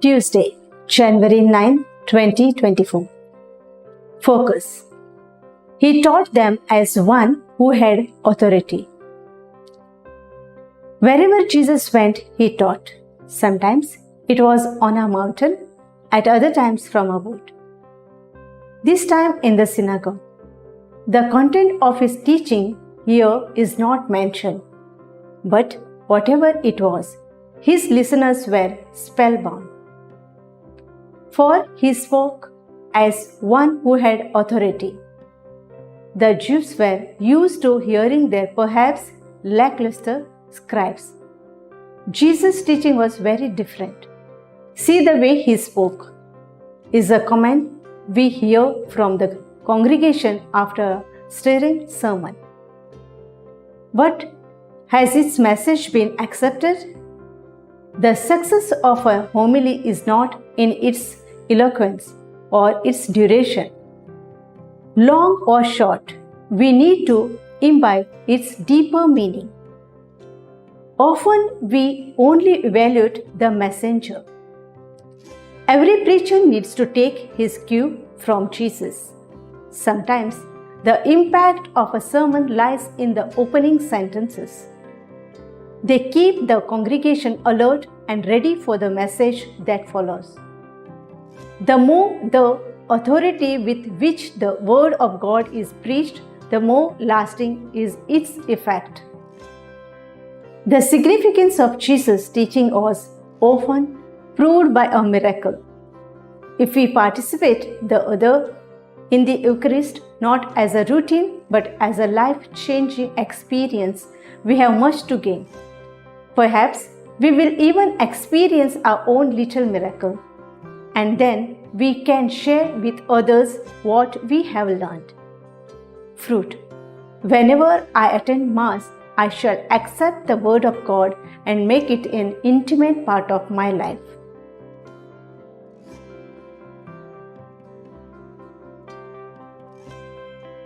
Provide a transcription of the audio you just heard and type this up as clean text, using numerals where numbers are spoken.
Tuesday, January 9, 2024. Focus. He taught them as one who had authority. Wherever Jesus went, he taught. Sometimes it was on a mountain, at other times from a boat. This time in the synagogue. The content of his teaching here is not mentioned, but whatever it was, his listeners were spellbound. For he spoke as one who had authority. The Jews were used to hearing their perhaps lackluster scribes. Jesus' teaching was very different. See the way he spoke is a comment we hear from the congregation after a stirring sermon. But has its message been accepted? The success of a homily is not in its eloquence or its duration. Long or short, we need to imbibe its deeper meaning. Often we only evaluate the messenger. Every preacher needs to take his cue from Jesus. Sometimes the impact of a sermon lies in the opening sentences. They keep the congregation alert and ready for the message that follows. The more the authority with which the word of God is preached, the more lasting is its effect. The significance of Jesus' teaching was often proved by a miracle. If we participate the other in the Eucharist not as a routine but as a life-changing experience, we have much to gain. Perhaps we will even experience our own little miracle, and then we can share with others what we have learned. Fruit. Whenever I attend Mass, I shall accept the Word of God and make it an intimate part of my life.